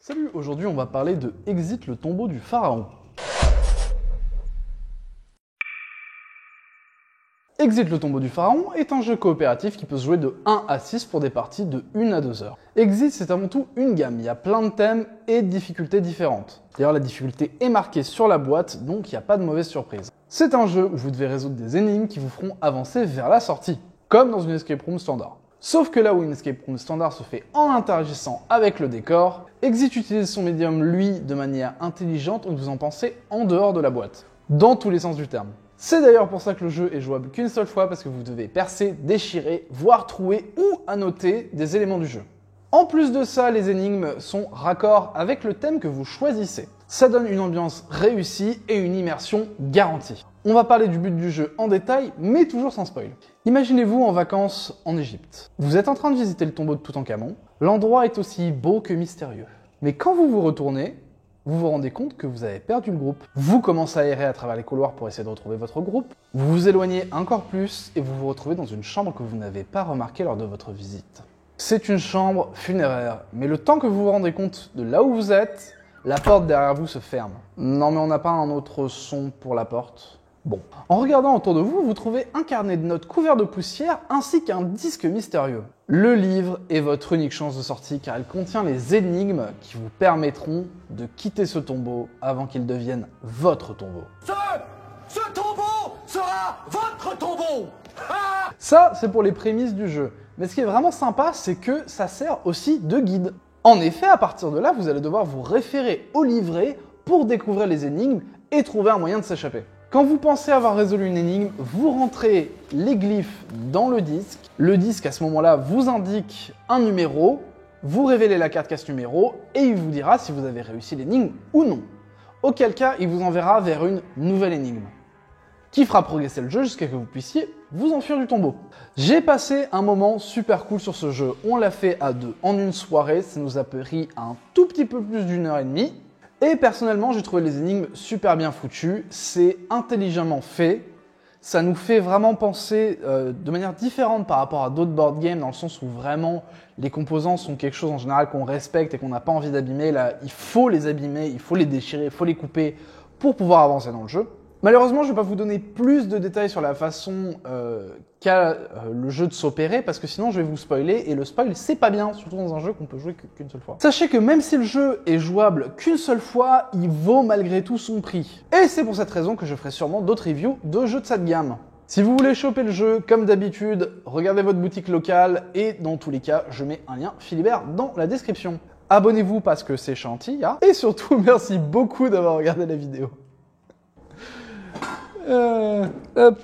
Salut, aujourd'hui on va parler de Exit le tombeau du pharaon. Exit le tombeau du pharaon est un jeu coopératif qui peut se jouer de 1 à 6 pour des parties de 1 à 2 heures. Exit c'est avant tout une gamme, il y a plein de thèmes et de difficultés différentes. D'ailleurs la difficulté est marquée sur la boîte, donc il n'y a pas de mauvaise surprise. C'est un jeu où vous devez résoudre des énigmes qui vous feront avancer vers la sortie, comme dans une escape room standard. Sauf que là où une escape room standard se fait en interagissant avec le décor, Exit utilise son médium, lui, de manière intelligente où vous en pensez en dehors de la boîte, dans tous les sens du terme. C'est d'ailleurs pour ça que le jeu est jouable qu'une seule fois, parce que vous devez percer, déchirer, voire trouer ou annoter des éléments du jeu. En plus de ça, les énigmes sont raccords avec le thème que vous choisissez. Ça donne une ambiance réussie et une immersion garantie. On va parler du but du jeu en détail, mais toujours sans spoil. Imaginez-vous en vacances en Égypte. Vous êtes en train de visiter le tombeau de Toutankhamon. L'endroit est aussi beau que mystérieux. Mais quand vous vous retournez, vous vous rendez compte que vous avez perdu le groupe. Vous commencez à errer à travers les couloirs pour essayer de retrouver votre groupe. Vous vous éloignez encore plus et vous vous retrouvez dans une chambre que vous n'avez pas remarquée lors de votre visite. C'est une chambre funéraire, mais le temps que vous vous rendez compte de là où vous êtes, la porte derrière vous se ferme. Non mais on n'a pas un autre son pour la porte. Bon. En regardant autour de vous, vous trouvez un carnet de notes couvert de poussière ainsi qu'un disque mystérieux. Le livre est votre unique chance de sortie car il contient les énigmes qui vous permettront de quitter ce tombeau avant qu'il devienne votre tombeau. Ce tombeau sera votre tombeau. Ça, c'est pour les prémices du jeu. Mais ce qui est vraiment sympa, c'est que ça sert aussi de guide. En effet, à partir de là, vous allez devoir vous référer au livret pour découvrir les énigmes et trouver un moyen de s'échapper. Quand vous pensez avoir résolu une énigme, vous rentrez les glyphes dans le disque. Le disque, à ce moment-là, vous indique un numéro, vous révélez la carte casse numéro et il vous dira si vous avez réussi l'énigme ou non. Auquel cas, il vous enverra vers une nouvelle énigme, qui fera progresser le jeu jusqu'à ce que vous puissiez vous enfuir du tombeau. J'ai passé un moment super cool sur ce jeu. On l'a fait à deux en une soirée, ça nous a pris un tout petit peu plus d'une heure et demie. Et personnellement, j'ai trouvé les énigmes super bien foutues, c'est intelligemment fait, ça nous fait vraiment penser de manière différente par rapport à d'autres board games, dans le sens où vraiment les composants sont quelque chose en général qu'on respecte et qu'on n'a pas envie d'abîmer. Là, il faut les abîmer, il faut les déchirer, il faut les couper pour pouvoir avancer dans le jeu. Malheureusement, je ne vais pas vous donner plus de détails sur la façon qu'a le jeu de s'opérer, parce que sinon je vais vous spoiler, et le spoil c'est pas bien, surtout dans un jeu qu'on peut jouer qu'une seule fois. Sachez que même si le jeu est jouable qu'une seule fois, il vaut malgré tout son prix. Et c'est pour cette raison que je ferai sûrement d'autres reviews de jeux de cette gamme. Si vous voulez choper le jeu, comme d'habitude, regardez votre boutique locale, et dans tous les cas, je mets un lien Philibert dans la description. Abonnez-vous parce que c'est chantilly, hein, et surtout merci beaucoup d'avoir regardé la vidéo. Hop.